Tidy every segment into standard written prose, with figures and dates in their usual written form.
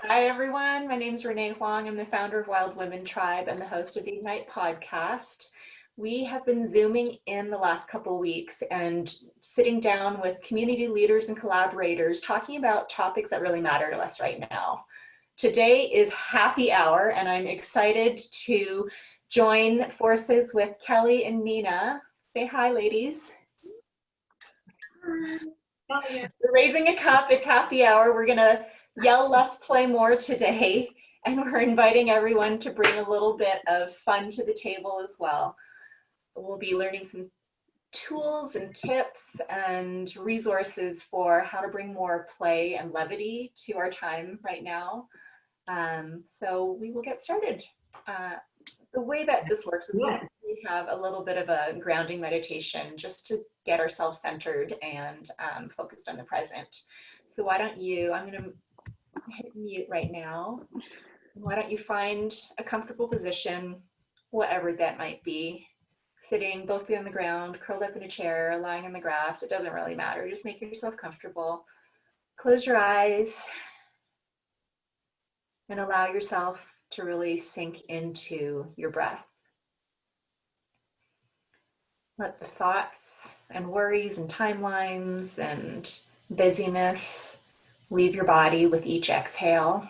Hi, everyone. My name is Renee Huang. I'm the founder of Wild Women Tribe and the host of the Ignite podcast. We have been Zooming in the last couple weeks and sitting down with community leaders and collaborators talking about topics that really matter to us right now. Today is happy hour, and I'm excited to join forces with Kelly and Nina. Say hi, ladies. We're raising a cup. It's happy hour. We're going to yell less, play more today. And we're inviting everyone to bring a little bit of fun to the table as well. We'll be learning some tools and tips and resources for how to bring more play and levity to our time right now. So we will get started. The way that this works is we have a little bit of a grounding meditation just to get ourselves centered and focused on the present. So why don't you, I'm going to hit mute right now. Why don't you find a comfortable position, whatever that might be, sitting both on the ground, curled up in a chair, lying on the grass, it doesn't really matter. Just make yourself comfortable. Close your eyes and allow yourself to really sink into your breath. Let the thoughts and worries and timelines and busyness leave your body with each exhale.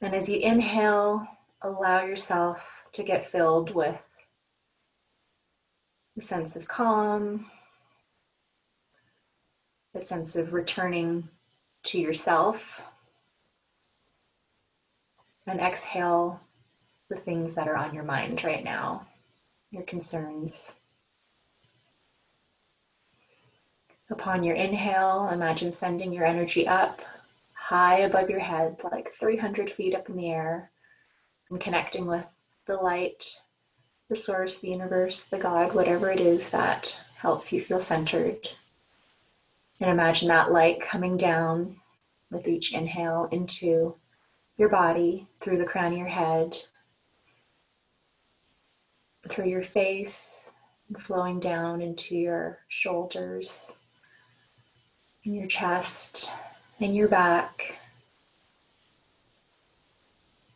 And as you inhale, allow yourself to get filled with a sense of calm, a sense of returning to yourself, and exhale the things that are on your mind right now, your concerns. Upon your inhale, imagine sending your energy up high above your head, like 300 feet up in the air, and connecting with the light, the source, the universe, the God, whatever it is that helps you feel centered. And imagine that light coming down with each inhale into your body, through the crown of your head, through your face, and flowing down into your shoulders, and your chest, and your back.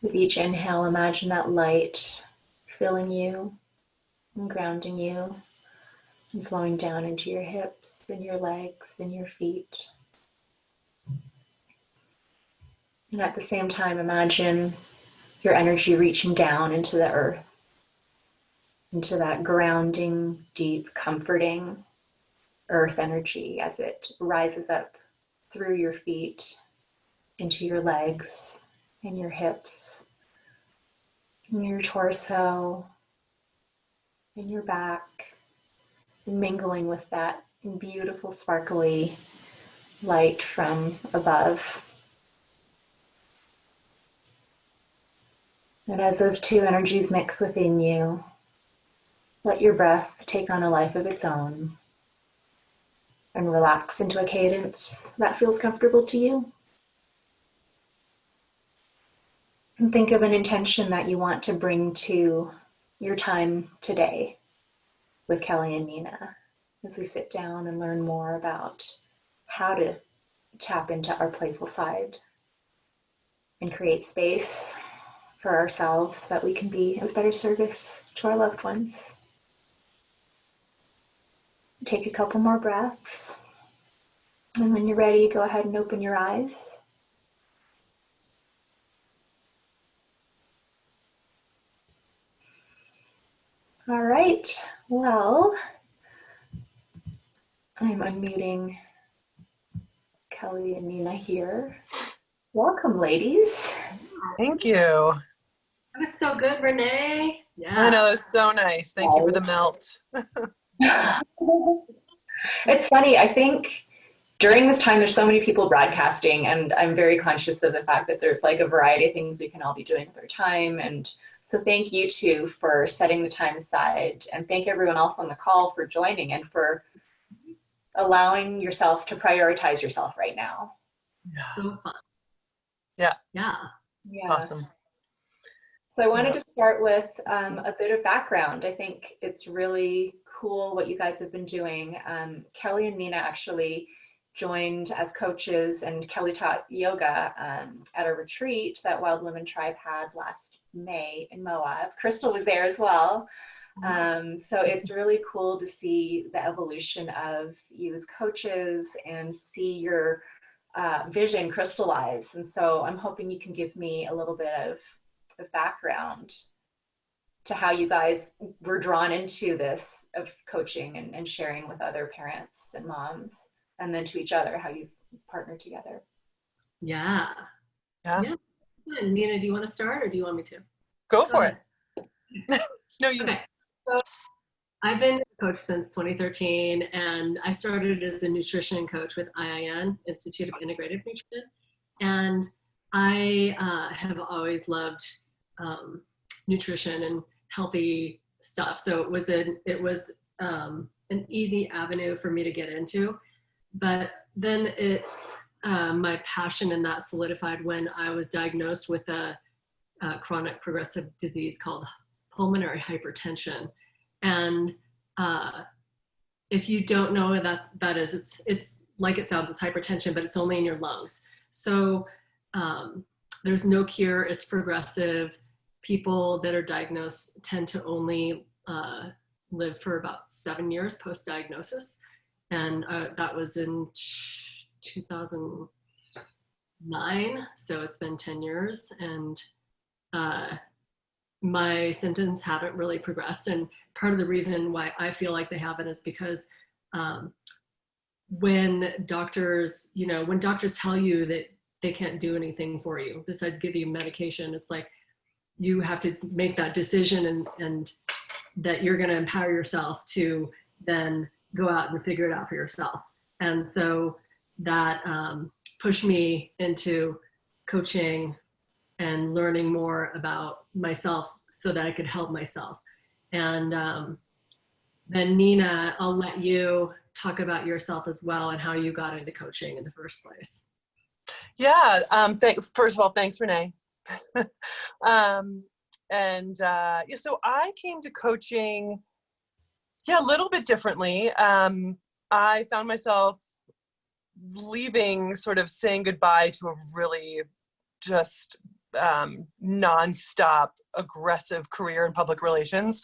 With each inhale, imagine that light filling you and grounding you and flowing down into your hips and your legs and your feet. And at the same time, imagine your energy reaching down into the earth, into that grounding, deep, comforting earth energy as it rises up through your feet, into your legs and your hips, and your torso, and your back, mingling with that beautiful, sparkly light from above. And as those two energies mix within you, let your breath take on a life of its own and relax into a cadence that feels comfortable to you. And think of an intention that you want to bring to your time today with Kelly and Nina as we sit down and learn more about how to tap into our playful side and create space for ourselves so that we can be of better service to our loved ones. Take a couple more breaths. And when you're ready, go ahead and open your eyes. All right, well, I'm unmuting Kelly and Nina here. Welcome, ladies. Thank you. That was so good, Renee. Yeah. I know, it was so nice. Thank you for the melt. It's funny, I think during this time, there's so many people broadcasting, and I'm very conscious of the fact that there's like a variety of things we can all be doing with our time. And so thank you two for setting the time aside, and thank everyone else on the call for joining and for allowing yourself to prioritize yourself right now. So fun. Yeah. Yeah. Yeah. Awesome. So I wanted to start with a bit of background. I think it's really cool what you guys have been doing. Kelly and Nina actually joined as coaches, and Kelly taught yoga at a retreat that Wild Women Tribe had last May in Moab. Crystal was there as well. So it's really cool to see the evolution of you as coaches and see your vision crystallize. And so I'm hoping you can give me a little bit of background to how you guys were drawn into this of coaching and sharing with other parents and moms, and then to each other, how you partner together. Yeah. Yeah. And Nina, do you want to start or do you want me to? Go for it. No, you. Okay. So I've been a coach since 2013, and I started as a nutrition coach with IIN, Institute of Integrative Nutrition. And I have always loved nutrition and healthy stuff. So it was an easy avenue for me to get into. But then my passion in that solidified when I was diagnosed with a chronic progressive disease called pulmonary hypertension. And if you don't know what that is, it's like it sounds, it's hypertension, but it's only in your lungs. So there's no cure, it's progressive. People that are diagnosed tend to only live for about 7 years post-diagnosis. And that was in 2009, so it's been 10 years. And my symptoms haven't really progressed. And part of the reason why I feel like they haven't is because when doctors tell you that they can't do anything for you besides give you medication, it's like you have to make that decision and that you're going to empower yourself to then go out and figure it out for yourself. And so that pushed me into coaching and learning more about myself so that I could help myself. And then Nina, I'll let you talk about yourself as well and how you got into coaching in the first place. Yeah. First of all, thanks, Renee. So I came to coaching, a little bit differently. I found myself leaving, sort of saying goodbye to a really just nonstop aggressive career in public relations,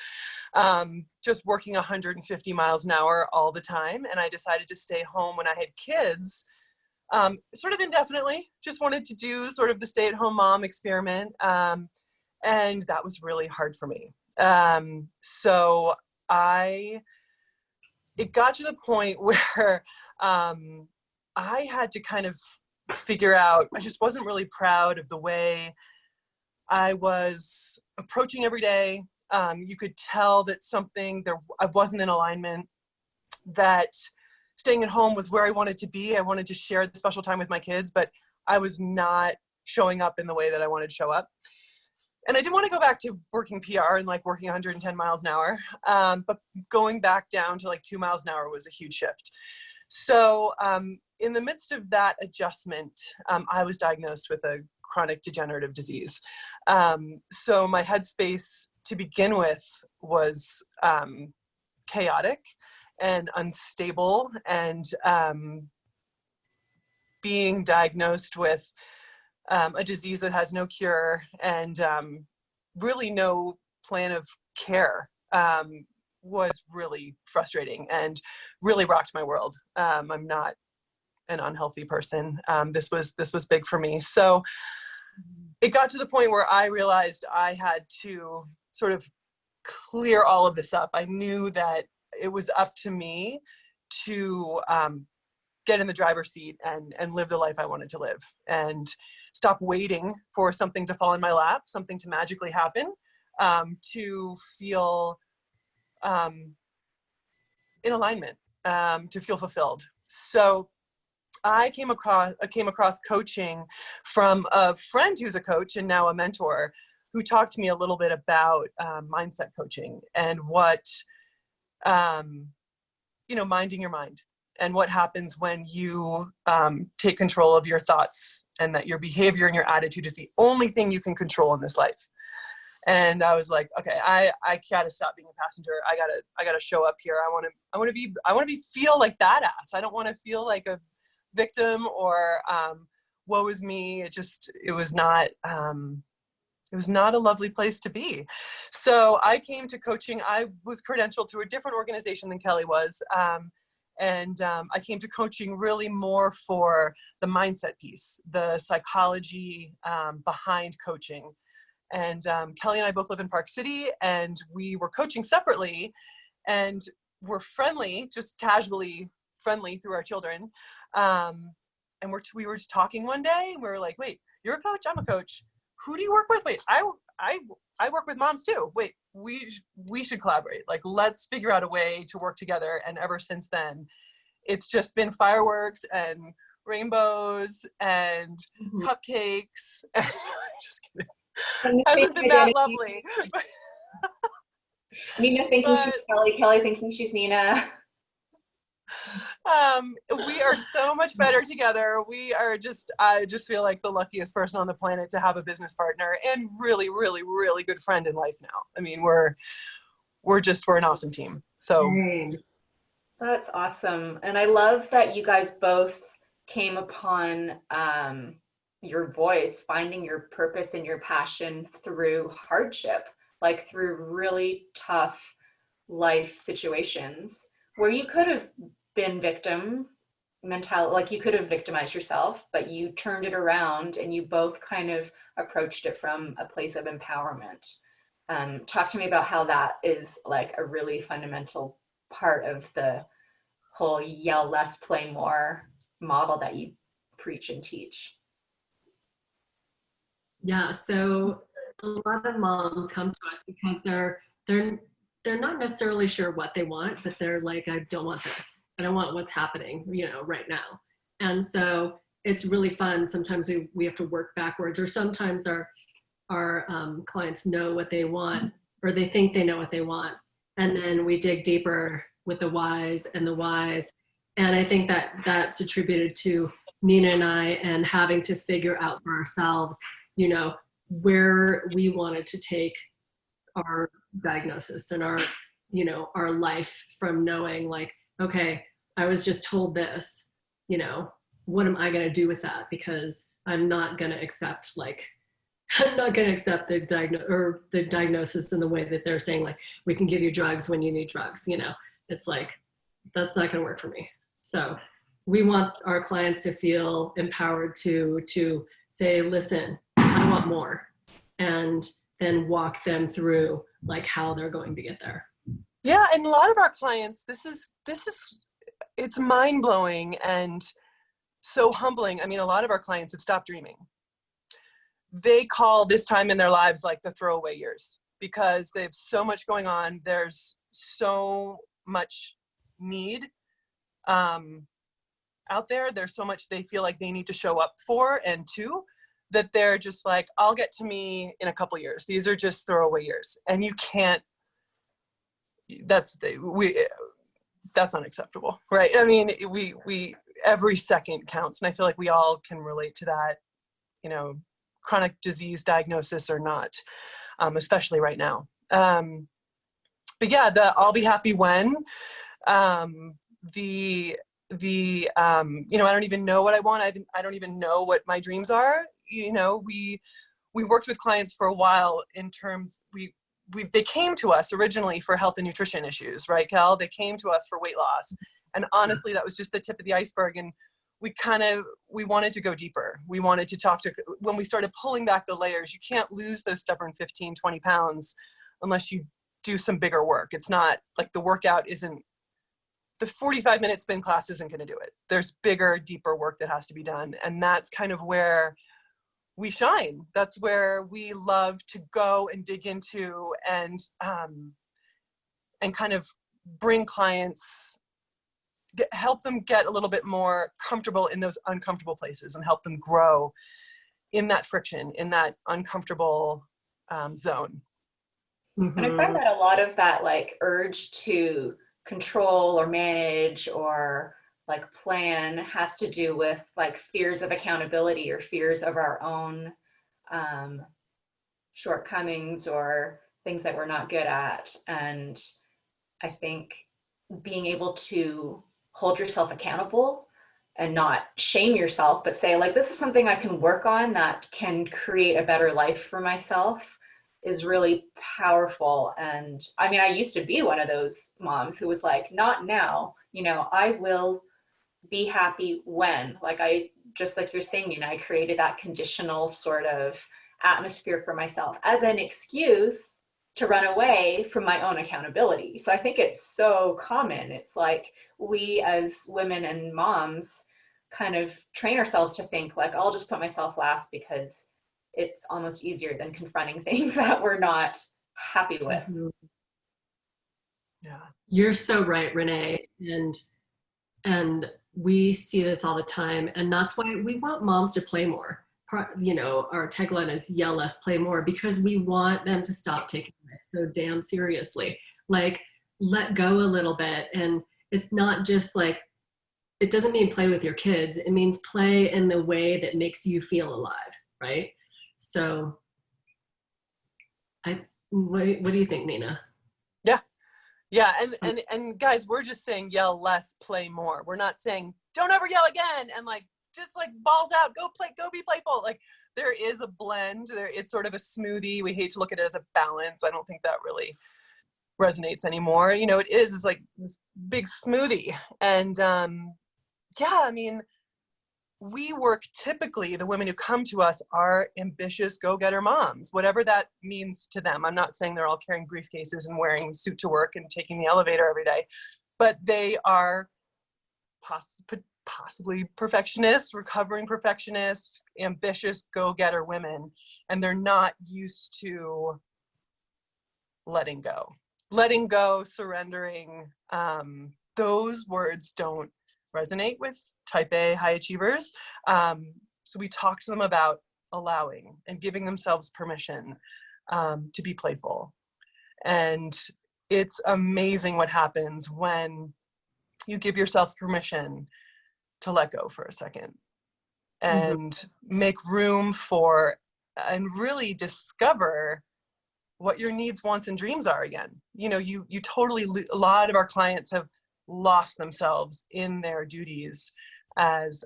just working 150 miles an hour all the time. And I decided to stay home when I had kids, sort of indefinitely, just wanted to do sort of the stay-at-home mom experiment. And that was really hard for me. So it got to the point where I had to kind of figure out, I just wasn't really proud of the way I was approaching every day. You could tell that I wasn't in alignment, that staying at home was where I wanted to be. I wanted to share the special time with my kids, but I was not showing up in the way that I wanted to show up. And I didn't want to go back to working PR and like working 110 miles an hour, but going back down to like 2 miles an hour was a huge shift. So in the midst of that adjustment, I was diagnosed with a chronic degenerative disease. So my headspace to begin with was chaotic and unstable, and being diagnosed with a disease that has no cure and really no plan of care was really frustrating and really rocked my world. I'm not an unhealthy person. This was big for me. So it got to the point where I realized I had to sort of clear all of this up. I knew that it was up to me to get in the driver's seat and live the life I wanted to live, and stop waiting for something to fall in my lap, something to magically happen, to feel in alignment, to feel fulfilled. So I came across coaching from a friend who's a coach and now a mentor, who talked to me a little bit about mindset coaching and what, minding your mind, and what happens when you take control of your thoughts, and that your behavior and your attitude is the only thing you can control in this life. And I was like, okay, I gotta stop being a passenger. I gotta show up here. I want to feel like badass. I don't want to feel like a victim or woe is me. It was not a lovely place to be. So I came to coaching. I was credentialed through a different organization than Kelly was. I came to coaching really more for the mindset piece, the psychology behind coaching. And Kelly and I both live in Park City, and we were coaching separately, and we're friendly, just casually friendly through our children. And we were just talking one day, and we were like, wait, you're a coach? I'm a coach. Who do you work with? Wait, I work with moms too. Wait, we should collaborate. Like, let's figure out a way to work together. And ever since then, it's just been fireworks and rainbows and cupcakes. Just kidding. Hasn't been that lovely. Nina thinking she's Kelly, Kelly thinking she's Nina. We are so much better together. I just feel like the luckiest person on the planet to have a business partner and really, really, really good friend in life now. I mean, we're an awesome team. So that's awesome. And I love that you guys both came upon your voice, finding your purpose and your passion through hardship, like through really tough life situations where you could have been victim mentality, like you could have victimized yourself, but you turned it around and you both kind of approached it from a place of empowerment. Talk to me about how that is like a really fundamental part of the whole yell less, play more model that you preach and teach. Yeah, so a lot of moms come to us because they're not necessarily sure what they want, but they're like, I don't want this. I don't want what's happening, right now. And so it's really fun. Sometimes we have to work backwards, or sometimes our clients know what they want, or they think they know what they want. And then we dig deeper with the whys and the whys. And I think that that's attributed to Nina and I, and having to figure out for ourselves, where we wanted to take our diagnosis and our life, from knowing like, okay, I was just told this, what am I going to do with that? Because I'm not going to accept the diagnosis in the way that they're saying, like, we can give you drugs when you need drugs. It's like, that's not going to work for me. So we want our clients to feel empowered to say, listen, I want more, and then walk them through like how they're going to get there. Yeah, and a lot of our clients, it's mind-blowing and so humbling. I mean, a lot of our clients have stopped dreaming. They call this time in their lives like the throwaway years, because they have so much going on. There's so much need out there. There's so much they feel like they need to show up for and to, that they're just like, I'll get to me in a couple years. These are just throwaway years. And you can't, that's unacceptable, right? I mean, we every second counts. And I feel like we all can relate to that, chronic disease diagnosis or not, especially right now. But yeah, I'll be happy when, I don't even know what I want. I don't even know what my dreams are. We worked with clients for a while in terms, they came to us originally for health and nutrition issues, right, Kel? They came to us for weight loss. And honestly, that was just the tip of the iceberg. And we wanted to go deeper. We wanted to when we started pulling back the layers, you can't lose those stubborn 15, 20 pounds unless you do some bigger work. It's not like the 45-minute spin class isn't going to do it. There's bigger, deeper work that has to be done. And that's kind of where we shine. That's where we love to go and dig into and kind of bring clients, help them get a little bit more comfortable in those uncomfortable places, and help them grow in that friction, in that uncomfortable zone. And I find that a lot of that like urge to control or manage or like plan has to do with like fears of accountability or fears of our own shortcomings or things that we're not good at. And I think being able to hold yourself accountable and not shame yourself, but say like, this is something I can work on that can create a better life for myself, is really powerful. And I mean, I used to be one of those moms who was like, not now, you know, I will be happy when, like, I, just like you're saying, you know, I created that conditional sort of atmosphere for myself as an excuse to run away from my own accountability. So I think it's so common. It's like we as women and moms kind of train ourselves to think like, I'll just put myself last because it's almost easier than confronting things that we're not happy with. Mhm. Yeah. You're so right, Renee. And we see this all the time. And that's why we want moms to play more. You know, our tagline is yell less, play more, because we want them to stop taking life so damn seriously. Like, let go a little bit. And it's not just like, it doesn't mean play with your kids. It means play in the way that makes you feel alive, right? So what do you think, Nina? Yeah, and guys, we're just saying yell less, play more. We're not saying don't ever yell again and like just like balls out, go play, go be playful. Like there is a blend. It's sort of a smoothie. We hate to look at it as a balance. I don't think that really resonates anymore. You know, it's like this big smoothie. And yeah, I mean, we work typically, the women who come to us are ambitious go-getter moms, whatever that means to them. I'm not saying they're all carrying briefcases and wearing a suit to work and taking the elevator every day, but they are possibly perfectionists, recovering perfectionists, ambitious go-getter women, and they're not used to letting go, surrendering. Those words don't resonate with type A high achievers. So we talk to them about allowing and giving themselves permission to be playful. And it's amazing what happens when you give yourself permission to let go for a second and make room for, and really discover what your needs, wants, and dreams are again. You know, you totally, a lot of our clients have lost themselves in their duties as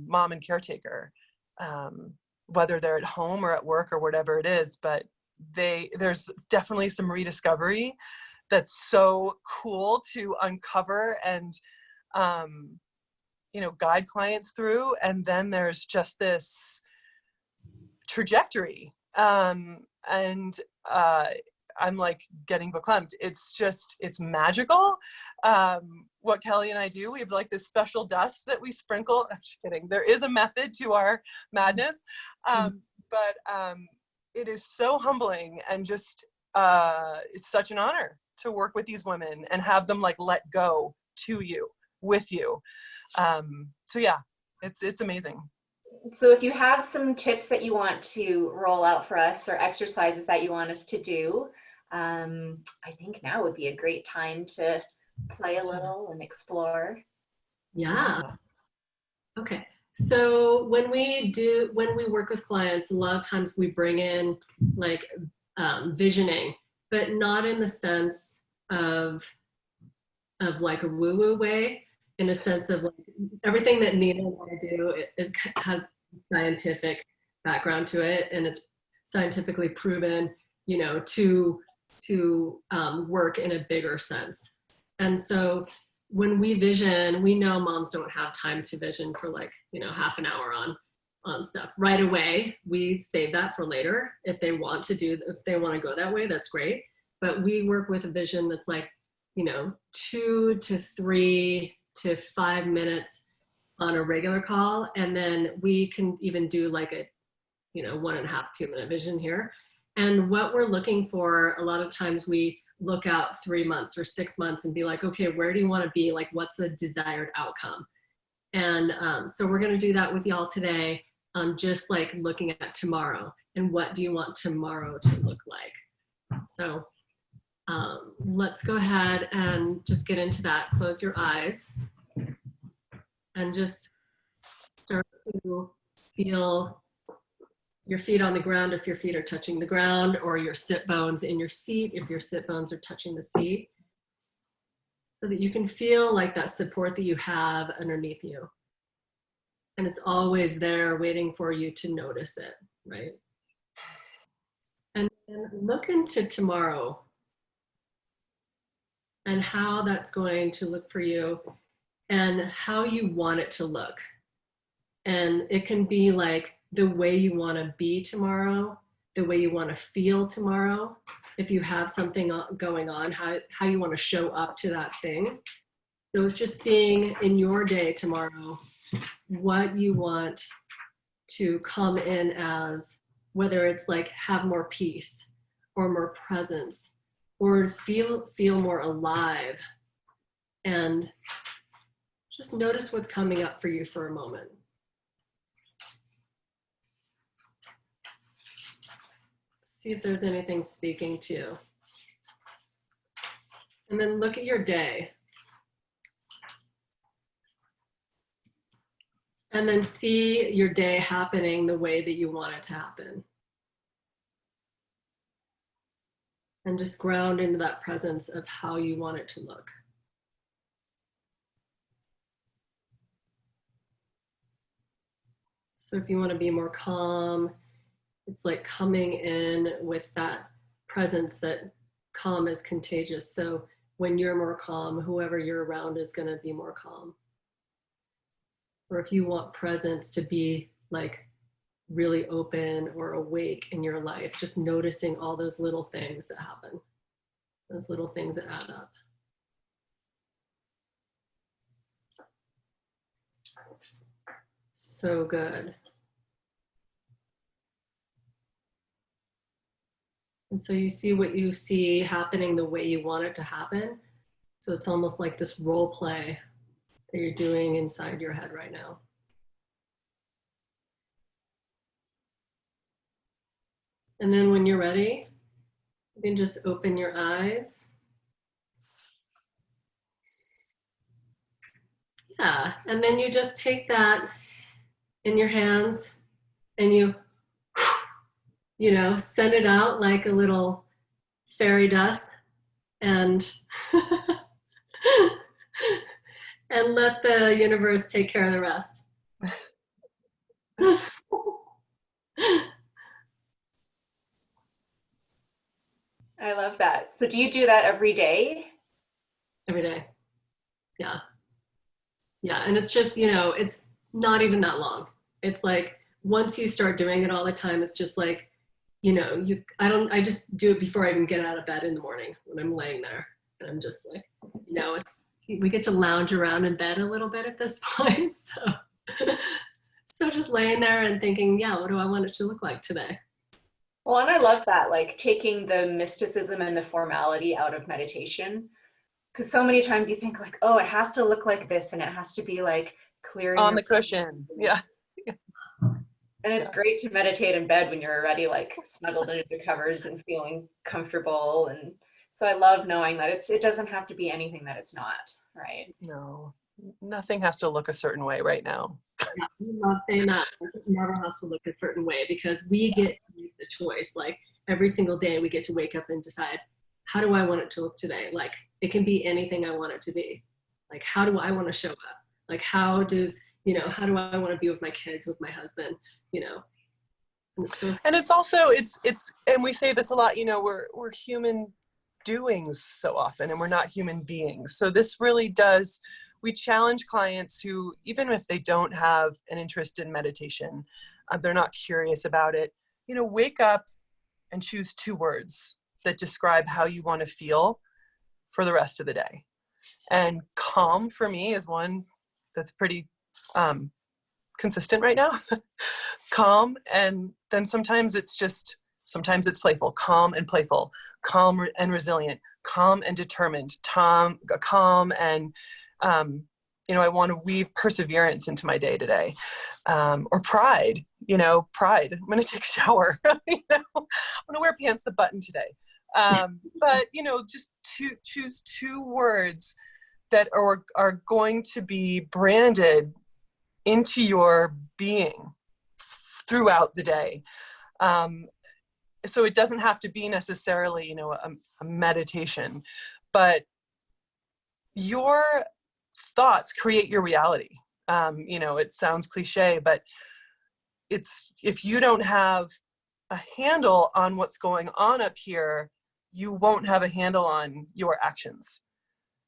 mom and caretaker, whether they're at home or at work or whatever it is, but there's definitely some rediscovery that's so cool to uncover and you know, guide clients through. And then there's just this trajectory, and I'm like getting verklempt. It's magical. What Kelly and I do, we have like this special dust that we sprinkle. I'm just kidding. There is a method to our madness. But it is so humbling, and just, it's such an honor to work with these women and have them like let go to you, with you. So yeah, it's amazing. So if you have some tips that you want to roll out for us, or exercises that you want us to do, I think now would be a great time to play a little and explore. Yeah. Okay. So when we work with clients, a lot of times we bring in like visioning, but not in the sense of like a woo-woo way, in a sense of like everything that Nina and I do has scientific background to it, and it's scientifically proven, you know, to work in a bigger sense. And so when we vision, we know moms don't have time to vision for like, you know, half an hour on stuff right away. We save that for later. If they want to go that way, that's great. But we work with a vision that's like, you know, 2 to 3 to 5 minutes on a regular call. And then we can even do like a, you know, 1.5, 2 minute vision here. And what we're looking for, a lot of times we look out 3 months or 6 months and be like, okay, where do you want to be? Like, what's the desired outcome? And so we're going to do that with y'all today, just like looking at tomorrow and what do you want tomorrow to look like? So let's go ahead and just get into that. Close your eyes and just start to feel your feet on the ground if your feet are touching the ground, or your sit bones in your seat if your sit bones are touching the seat, so that you can feel like that support that you have underneath you. And it's always there waiting for you to notice it, right? And look into tomorrow and how that's going to look for you and how you want it to look. And it can be like the way you want to be tomorrow, the way you want to feel tomorrow. If you have something going on, how you want to show up to that thing. So it's just seeing in your day tomorrow what you want to come in as, whether it's like have more peace or more presence or feel more alive, and just notice what's coming up for you for a moment. See if there's anything speaking to you. And then look at your day. And then see your day happening the way that you want it to happen. And just ground into that presence of how you want it to look. So if you want to be more calm, it's like coming in with that presence that calm is contagious. So when you're more calm, whoever you're around is going to be more calm. Or if you want presence to be like really open or awake in your life, just noticing all those little things that happen, those little things that add up. So good. And so you see what you see happening the way you want it to happen. So it's almost like this role play that you're doing inside your head right now. And then when you're ready, you can just open your eyes. Yeah, and then you just take that in your hands and you know, send it out like a little fairy dust and and let the universe take care of the rest. I love that. So do you do that every day? Every day. Yeah. Yeah, and it's just, you know, it's not even that long. It's like once you start doing it all the time, it's just like, you know, I just do it before I even get out of bed in the morning when I'm laying there. And I'm just like, you know, we get to lounge around in bed a little bit at this point. So just laying there and thinking, yeah, what do I want it to look like today? Well, and I love that, like taking the mysticism and the formality out of meditation. Because so many times you think like, oh, it has to look like this and it has to be like clearing On the cushion. Yeah. And it's great to meditate in bed when you're already like snuggled into the covers and feeling comfortable. And so I love knowing that it doesn't have to be anything that it's not, right? No, nothing has to look a certain way right now. Yeah, I'm not saying that. It never has to look a certain way because we get to make the choice. Like every single day we get to wake up and decide, how do I want it to look today? Like it can be anything I want it to be. Like how do I want to show up? Like how do I want to be with my kids, with my husband, you know? And it's also, it's, and we say this a lot, you know, we're human doings so often and we're not human beings. So this really does, we challenge clients who, even if they don't have an interest in meditation, they're not curious about it, you know, wake up and choose 2 words that describe how you want to feel for the rest of the day. And calm for me is one that's pretty consistent right now. Calm, and then sometimes it's playful, calm and playful, calm and resilient, calm and determined, calm and, you know, I want to weave perseverance into my day today. Or pride, you know, pride. I'm going to take a shower. You know, I'm going to wear pants the button today. But, you know, just to choose 2 words that are going to be branded into your being throughout the day. So it doesn't have to be necessarily, you know, a meditation, but your thoughts create your reality. It sounds cliche, but if you don't have a handle on what's going on up here, you won't have a handle on your actions.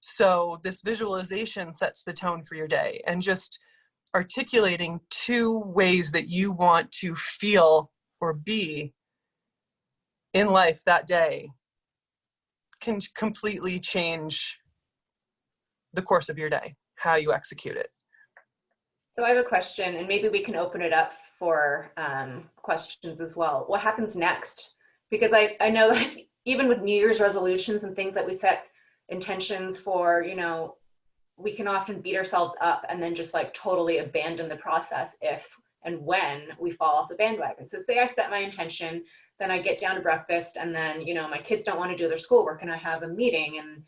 So this visualization sets the tone for your day, and just articulating 2 ways that you want to feel or be in life that day can completely change the course of your day, how you execute it. So I have a question, and maybe we can open it up for questions as well. What happens next? Because I know that even with New Year's resolutions and things that we set intentions for, we can often beat ourselves up and then just like totally abandon the process if and when we fall off the bandwagon. So say I set my intention, then I get down to breakfast, and then, my kids don't want to do their schoolwork, and I have a meeting, and,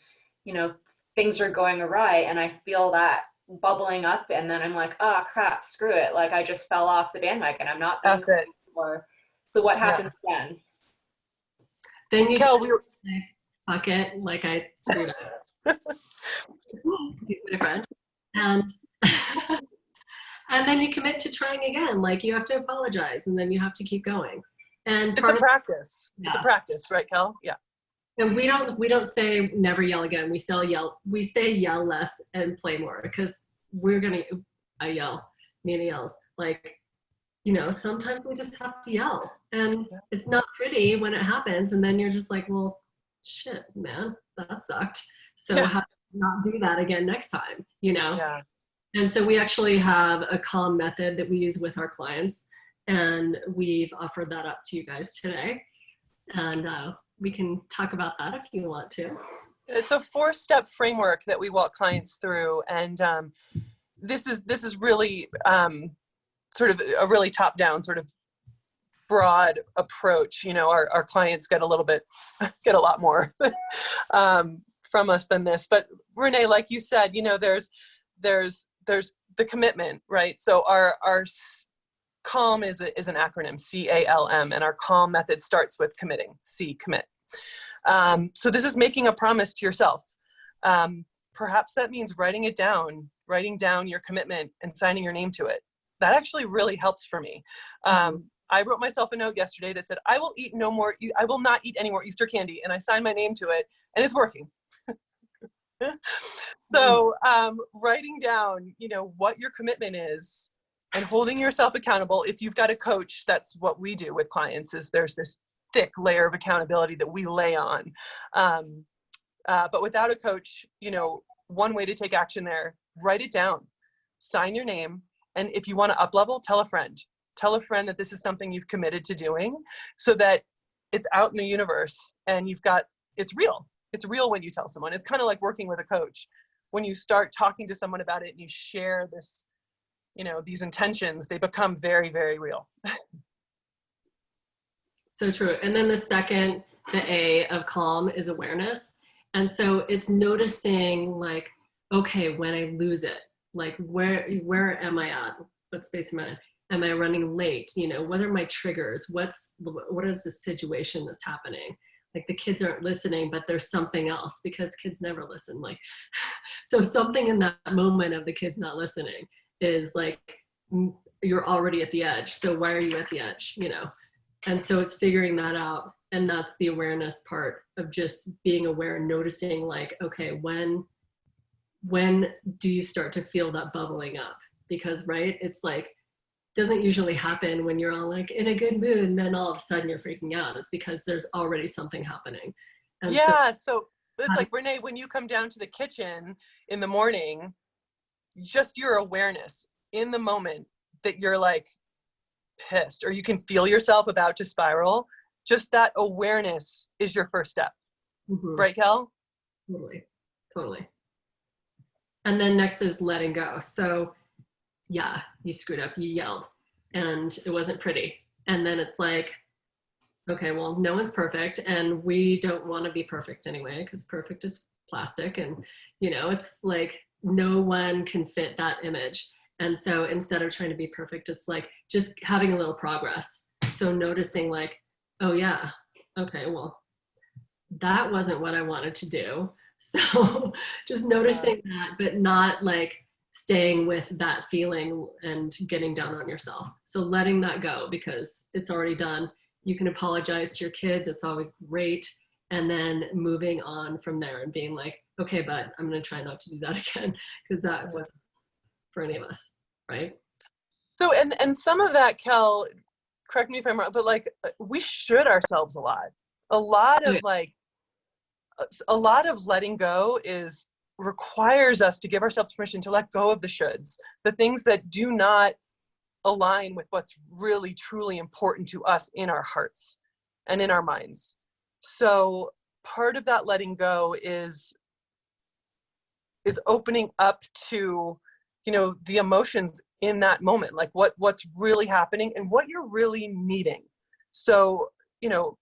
things are going awry, and I feel that bubbling up, and then I'm like, oh crap, screw it. Like I just fell off the bandwagon. I'm not. That's it. So what happens then? Then you Kel, just fuck it, like I screwed up. Excuse me, friend. And and then you commit to trying again. Like you have to apologize, and then you have to keep going. And it's a practice. Yeah. It's a practice, right, Kel? Yeah. And we don't say never yell again. We say yell less and play more, because I yell, Nina yells. Like, sometimes we just have to yell, and it's not pretty when it happens. And then you're just like, well, shit, man, that sucked. So how to not do that again next time, Yeah. And so we actually have a calm method that we use with our clients, and we've offered that up to you guys today. And we can talk about that if you want to. It's a 4-step framework that we walk clients through, and this is really sort of a really top-down, sort of broad approach. Our clients get a lot more from us than this. But Renee, like you said, there's the commitment, right? So our CALM is an acronym, CALM, and our CALM method starts with committing, C, commit. So this is making a promise to yourself. Perhaps that means writing down your commitment and signing your name to it. That actually really helps for me. I wrote myself a note yesterday that said, I will not eat any more Easter candy, and I signed my name to it, and it's working. So writing down, what your commitment is, and holding yourself accountable. If you've got a coach, that's what we do with clients, is there's this thick layer of accountability that we lay on. But without a coach, one way to take action there, write it down, sign your name. And if you want to up level, tell a friend that this is something you've committed to doing, so that it's out in the universe and it's real. It's real when you tell someone. It's kind of like working with a coach. When you start talking to someone about it and you share this, these intentions, they become very, very real. So true. And then the A of CALM is awareness. And so it's noticing, like, okay, when I lose it, like where am I at? What space am I running late? What are my triggers? What is the situation that's happening? Like the kids aren't listening, but there's something else, because kids never listen. Like, so something in that moment of the kids not listening is like, you're already at the edge. So why are you at the edge? And so it's figuring that out. And that's the awareness part of just being aware and noticing, like, okay, when do you start to feel that bubbling up? Because, right, it's like, doesn't usually happen when you're all like in a good mood, and then all of a sudden you're freaking out. It's because there's already something happening. And so it's like, Renee, when you come down to the kitchen in the morning, just your awareness in the moment that you're like pissed, or you can feel yourself about to spiral, just that awareness is your first step. Mm-hmm. Right, Kel? Totally. And then next is letting go. So yeah, you screwed up, you yelled, and it wasn't pretty. And then it's like, okay, well, no one's perfect, and we don't want to be perfect anyway, because perfect is plastic, and it's like no one can fit that image. And so instead of trying to be perfect, it's like just having a little progress. So noticing, like, oh yeah, okay, well, that wasn't what I wanted to do. So just noticing that, but not like staying with that feeling and getting down on yourself. So letting that go because it's already done. You can apologize to your kids. It's always great. And then moving on from there and being like, okay, bud, I'm going to try not to do that again because that wasn't for any of us, right? So, and some of that, Kel, correct me if I'm wrong, but like we should ourselves a lot. A lot of a lot of letting go requires us to give ourselves permission to let go of the shoulds, the things that do not align with what's really truly important to us in our hearts and in our minds. So part of that letting go is opening up to, you know, the emotions in that moment, like what's really happening and what you're really needing. So, you know,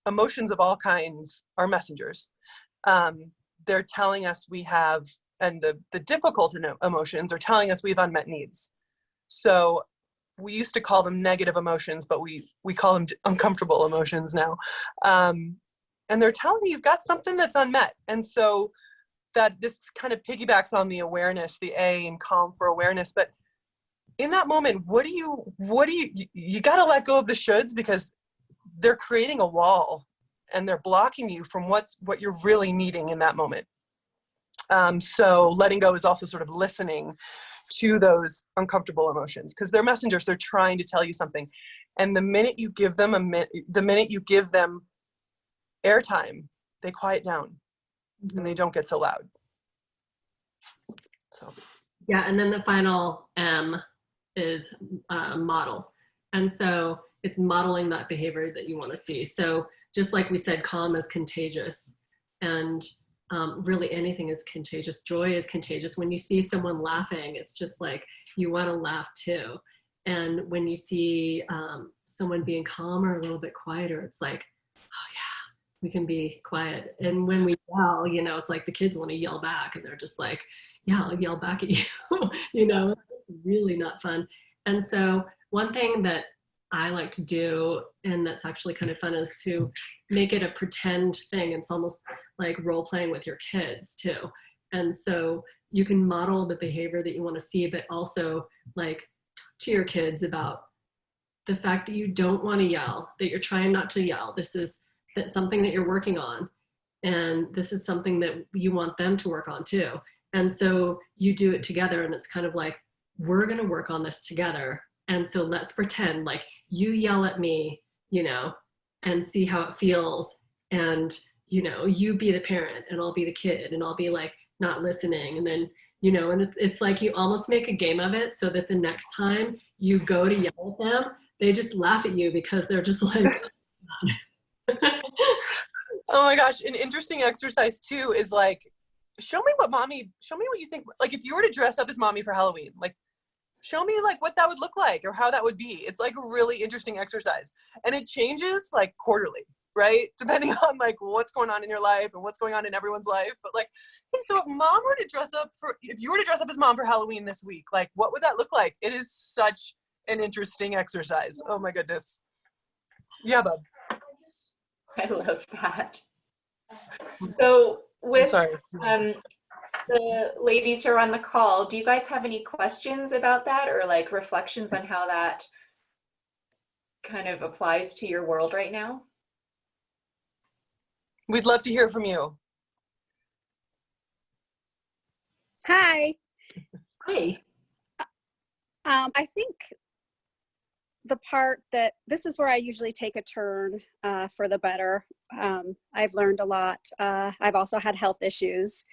emotions of all kinds are messengers. They're telling us we have, and the difficult emotions are telling us we have unmet needs. So we used to call them negative emotions, but we call them uncomfortable emotions now. And they're telling you you've got something that's unmet. And so that this kind of piggybacks on the awareness, the A in calm for awareness. But in that moment, you got to let go of the shoulds because they're creating a wall and they're blocking you from what you're really needing in that moment. So letting go is also sort of listening to those uncomfortable emotions because they're messengers. They're trying to tell you something. And the minute you give them airtime, they quiet down and they don't get so loud. So. Yeah, and then the final M is model. And so it's modeling that behavior that you want to see. So just like we said, calm is contagious. And really anything is contagious. Joy is contagious. When you see someone laughing, it's just like you want to laugh too. And when you see someone being calmer, a little bit quieter, it's like, oh yeah, we can be quiet. And when we yell, you know, it's like the kids want to yell back and they're just like, yeah, I'll yell back at you. You know, it's really not fun. And so one thing that I like to do, and that's actually kind of fun, is to make it a pretend thing. It's almost like role playing with your kids too. And so you can model the behavior that you want to see, but also like talk to your kids about the fact that you don't want to yell, that you're trying not to yell. That's something that you're working on. And this is something that you want them to work on too. And so you do it together and it's kind of like, we're going to work on this together. And so let's pretend like you yell at me, you know, and see how it feels. And, you know, you be the parent and I'll be the kid and I'll be like not listening. And then, you know, and it's like you almost make a game of it so that the next time you go to yell at them, they just laugh at you because they're just like, oh my gosh, an interesting exercise too is like, show me what you think, like if you were to dress up as mommy for Halloween, like show me like what that would look like or how that would be. It's like a really interesting exercise and it changes like quarterly, right? Depending on like what's going on in your life and what's going on in everyone's life. But like, hey, so if you were to dress up as mom for Halloween this week, like what would that look like? It is such an interesting exercise. Oh my goodness. Yeah, bub. I love that. So with the ladies who are on the call, do you guys have any questions about that or like reflections on how that kind of applies to your world right now? We'd love to hear from you. Hi. hey, I think the part that this is where I usually take a turn for the better. I've learned a lot. I've also had health issues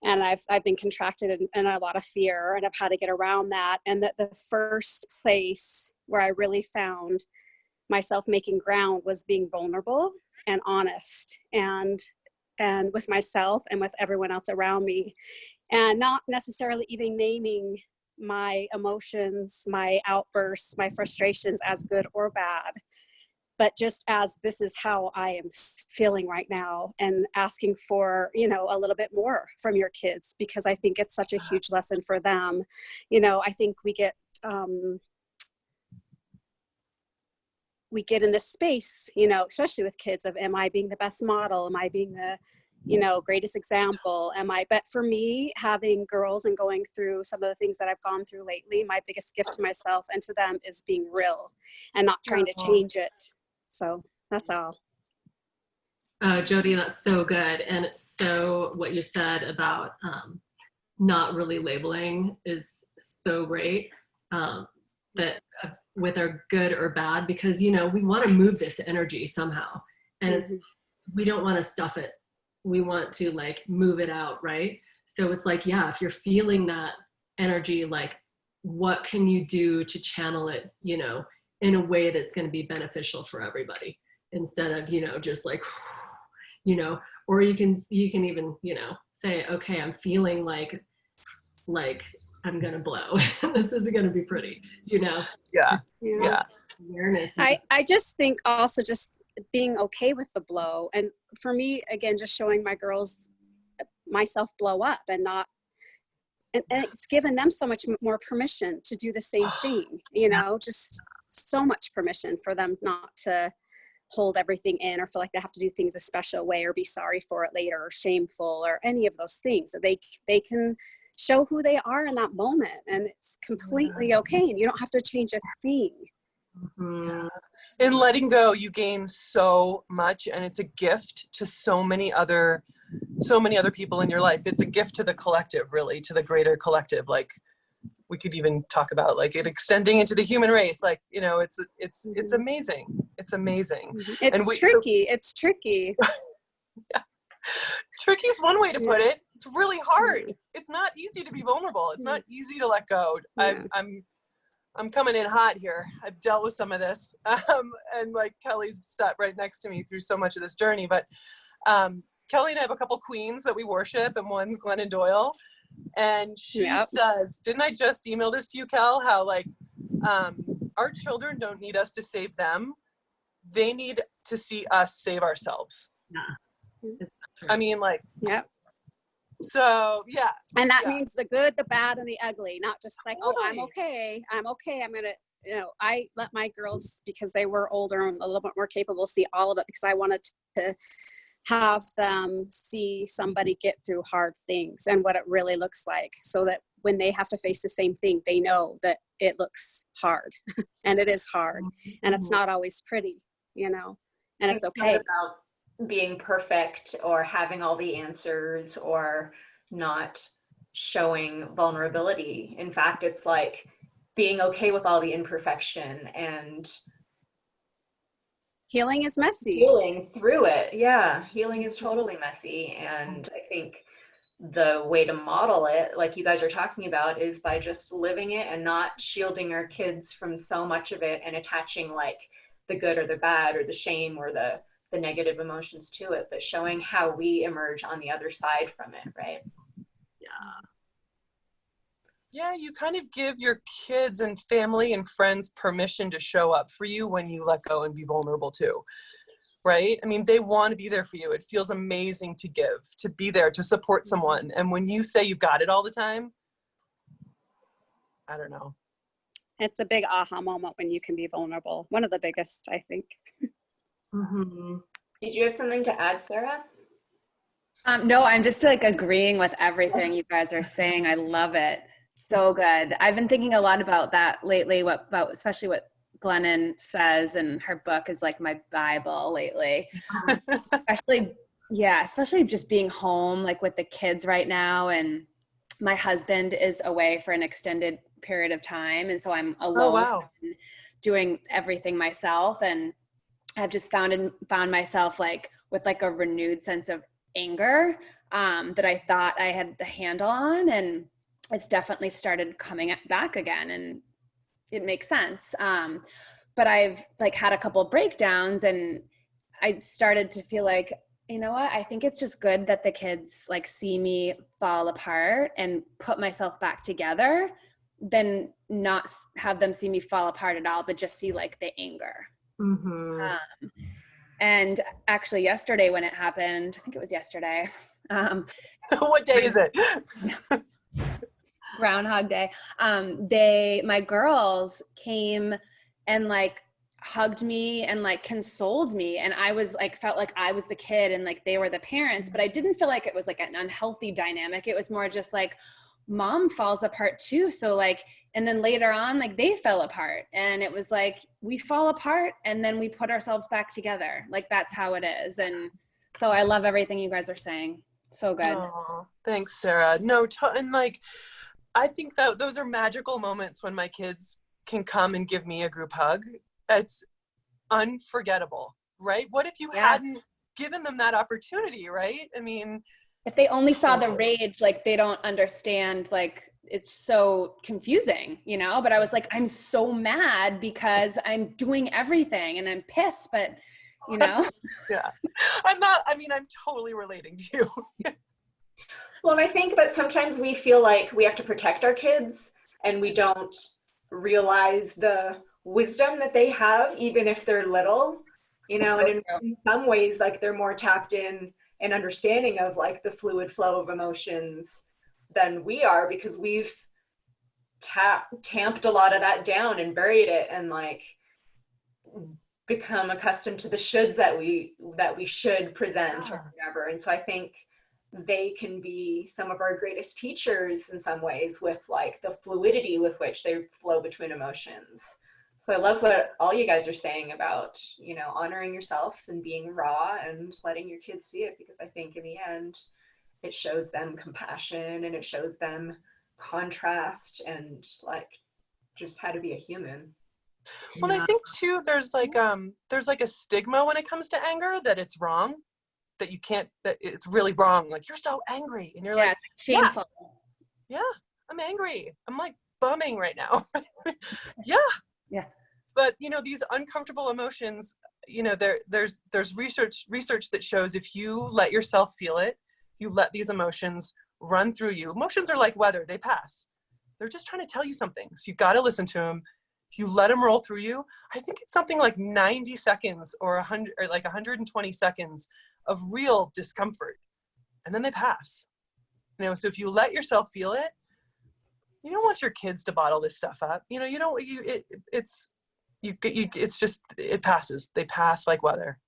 and I've been contracted and a lot of fear and I've had to get around that. And that the first place where I really found myself making ground was being vulnerable and honest and with myself and with everyone else around me, and not necessarily even naming my emotions, my outbursts, my frustrations as good or bad, but just as this is how I am feeling right now, and asking for, you know, a little bit more from your kids, because I think it's such a huge lesson for them. You know, I think we get in this space, you know, especially with kids, of am I being the best model? Am I being the, greatest example am I? But for me, having girls and going through some of the things that I've gone through lately, my biggest gift to myself and to them is being real and not trying to change it. So that's all. Jody, that's so good. And it's so, what you said about not really labeling is so great. That whether good or bad, because, we want to move this energy somehow. And it's, we don't want to stuff it. We want to like move it out, right? So it's like, yeah, if you're feeling that energy, like what can you do to channel it, in a way that's going to be beneficial for everybody, instead of, just like, or you can even, say, okay, I'm feeling like I'm going to blow. This isn't going to be pretty, Yeah. Awareness. I just think also just being okay with the blow. And for me, again, just showing my girls myself blow up and not, and it's given them so much more permission to do the same thing, just so much permission for them not to hold everything in or feel like they have to do things a special way or be sorry for it later or shameful or any of those things. That they can show who they are in that moment, and it's completely okay, and you don't have to change a thing. In letting go, you gain so much, and it's a gift to so many other people in your life. It's a gift to the collective, really, to the greater collective. Like, we could even talk about like it extending into the human race. Like, it's amazing. It's amazing. It's tricky. It's tricky. Yeah. Tricky is one way to put it. It's really hard. It's not easy to be vulnerable. It's not easy to let go. Yeah. I'm coming in hot here. I've dealt with some of this. And like Kelly's sat right next to me through so much of this journey. But Kelly and I have a couple queens that we worship, and one's Glennon Doyle. And she says, didn't I just email this to you, Kel? How like our children don't need us to save them. They need to see us save ourselves. Yeah. I mean, like, so yeah. And that means the good, the bad, and the ugly, not just like, Totally. oh, I'm okay. I'm going to, I let my girls, because they were older and a little bit more capable, see all of it, because I wanted to have them see somebody get through hard things and what it really looks like, so that when they have to face the same thing, they know that it looks hard and it is hard and it's not always pretty, and it's okay. About being perfect or having all the answers or not showing vulnerability. In fact, it's like being okay with all the imperfection and healing is messy. Healing through it. Yeah, healing is totally messy. And I think the way to model it, like you guys are talking about, is by just living it and not shielding our kids from so much of it and attaching like the good or the bad or the shame or the negative emotions to it, but showing how we emerge on the other side from it, right? Yeah, you kind of give your kids and family and friends permission to show up for you when you let go and be vulnerable too, right? I mean, they want to be there for you. It feels amazing to give, to be there, to support someone. And when you say you've got it all the time, I don't know. It's a big aha moment when you can be vulnerable. One of the biggest, I think. Did you have something to add, Sarah? No, I'm just like agreeing with everything you guys are saying. I love it. So good. I've been thinking a lot about that lately, especially what Glennon says, and her book is like my Bible lately. Especially just being home, like with the kids right now. And my husband is away for an extended period of time. And so I'm alone doing everything myself. And I've just found myself like with like a renewed sense of anger that I thought I had the handle on, and it's definitely started coming back again, and it makes sense. But I've like had a couple of breakdowns, and I started to feel like, you know what, I think it's just good that the kids like see me fall apart and put myself back together, than not have them see me fall apart at all, but just see like the anger. And actually yesterday when it happened, I think it was yesterday. What day is it? Groundhog Day. My girls came and like, hugged me and like consoled me. And I was like, felt like I was the kid and like they were the parents, but I didn't feel like it was like an unhealthy dynamic. It was more just like mom falls apart too. So like, and then later on, like they fell apart and it was like, we fall apart and then we put ourselves back together. Like that's how it is. And so I love everything you guys are saying. So good. Oh, thanks, Sarah. No, and like, I think that those are magical moments when my kids can come and give me a group hug. It's unforgettable, right? What if you hadn't given them that opportunity, right? I mean, if they only saw the rage, like they don't understand, like it's so confusing, you know? But I was like, I'm so mad because I'm doing everything and I'm pissed, but you know? Yeah. I'm totally relating to you. Well, and I think that sometimes we feel like we have to protect our kids and we don't realize the wisdom that they have, even if they're little, you know, and in some ways, like they're more tapped in and understanding of like the fluid flow of emotions than we are, because we've tamped a lot of that down and buried it and like become accustomed to the shoulds that we should present or whatever. And so I think they can be some of our greatest teachers in some ways with like the fluidity with which they flow between emotions. So I love what all you guys are saying about, you know, honoring yourself and being raw and letting your kids see it, because I think in the end it shows them compassion and it shows them contrast and like just how to be a human. Well, I think too, there's like a stigma when it comes to anger, that it's wrong, that you can't, that it's really wrong. Like, you're so angry, and you're like, shameful. Yeah, I'm angry. I'm like bumming right now. Yeah. But you know, these uncomfortable emotions, you know, there's research that shows if you let yourself feel it, you let these emotions run through you. Emotions are like weather, they pass. They're just trying to tell you something. So you got to listen to them. If you let them roll through you, I think it's something like 90 seconds or 100 or like 120 seconds of real discomfort, and then they pass. You know, so if you let yourself feel it, you don't want your kids to bottle this stuff up. You know, you don't. It's just, it passes. They pass like weather.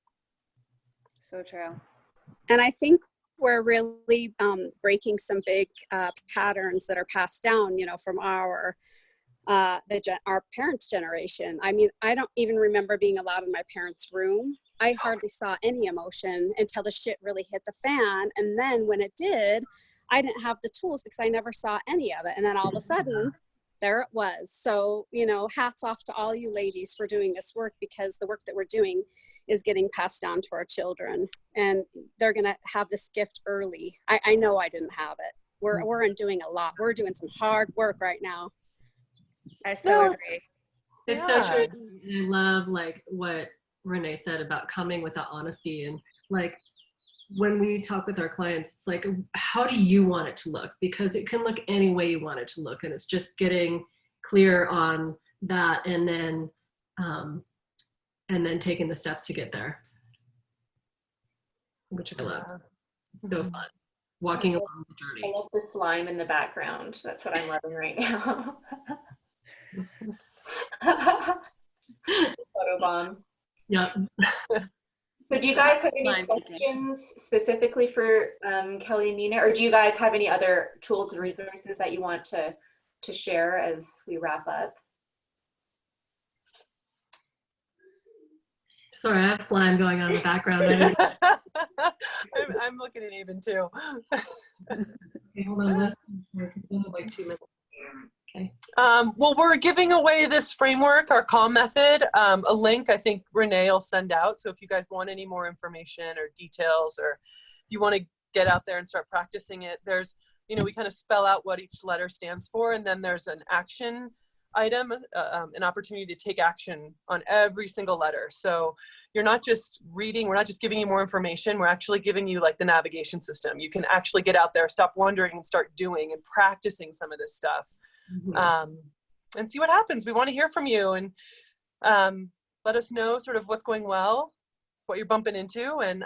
So true. And I think we're really breaking some big patterns that are passed down, you know, from our parents' generation. I mean, I don't even remember being allowed in my parents' room. I hardly saw any emotion until the shit really hit the fan. And then when it did, I didn't have the tools because I never saw any of it. And then all of a sudden, there it was. So, you know, hats off to all you ladies for doing this work, because the work that we're doing is getting passed down to our children, and they're going to have this gift early. I know I didn't have it. We're doing a lot. We're doing some hard work right now. I so agree. It's so true. I love like what Renee said about coming with the honesty, and like when we talk with our clients, it's like, how do you want it to look? Because it can look any way you want it to look, and it's just getting clear on that, and then taking the steps to get there, which I love. So fun walking along the journey. I love the slime in the background. That's what I'm loving right now. Photo bomb. Yep. So do you guys have any questions specifically for Kelly and Nina, or do you guys have any other tools and resources that you want to share as we wrap up? Sorry, I have slime going on in the background. I'm looking at Aben too. Okay, hold on, let's like 2 minutes. Okay. Well, we're giving away this framework, our CALM method, a link I think Renee will send out. So if you guys want any more information or details, or you want to get out there and start practicing it, there's, you know, we kind of spell out what each letter stands for, and then there's an action item, an opportunity to take action on every single letter. So you're not just reading, we're not just giving you more information, we're actually giving you like the navigation system. You can actually get out there, stop wondering, and start doing and practicing some of this stuff. And see what happens. We want to hear from you, and let us know sort of what's going well, what you're bumping into, and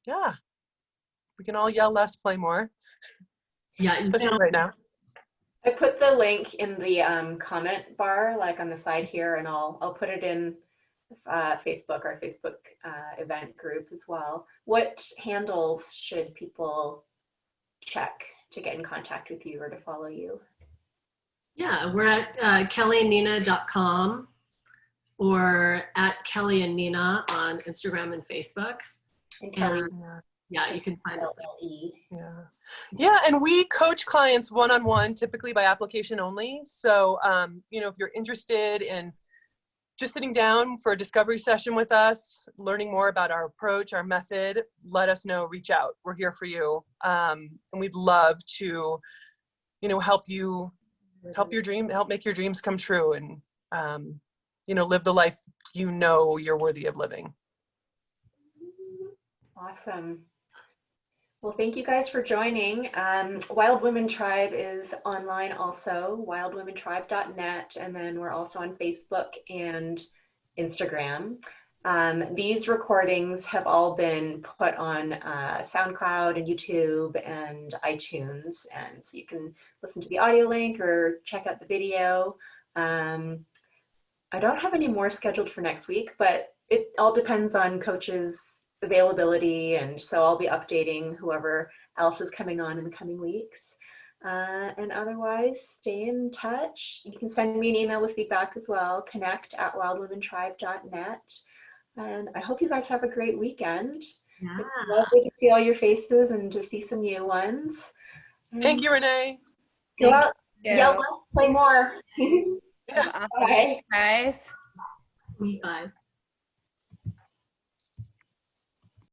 yeah, we can all yell less, play more. Yeah, especially right now. I put the link in the comment bar, like on the side here, and I'll put it in Facebook, our Facebook event group as well. What handles should people check to get in contact with you or to follow you? Yeah, we're at kellyandnina.com or at Kelly and Nina on Instagram and Facebook. And Kelly, Yeah, you can find us. Yeah, and we coach clients one-on-one, typically by application only. So, if you're interested in just sitting down for a discovery session with us, learning more about our approach, our method, let us know, reach out. We're here for you. And we'd love to, help make your dreams come true and, live the life you're worthy of living. Awesome. Well, thank you guys for joining. Wild Women Tribe is online also, wildwomentribe.net, and then we're also on Facebook and Instagram. These recordings have all been put on SoundCloud and YouTube and iTunes, and so you can listen to the audio link or check out the video. I don't have any more scheduled for next week, but it all depends on coaches' availability, and so I'll be updating whoever else is coming on in the coming weeks. And otherwise, stay in touch. You can send me an email with feedback as well, connect@wildwomentribe.net. And I hope you guys have a great weekend. Yeah. It's lovely to see all your faces and to see some new ones. And Thank you, Renee. go out, Yeah. yell less, play more. Yeah. Bye. Guys. Bye.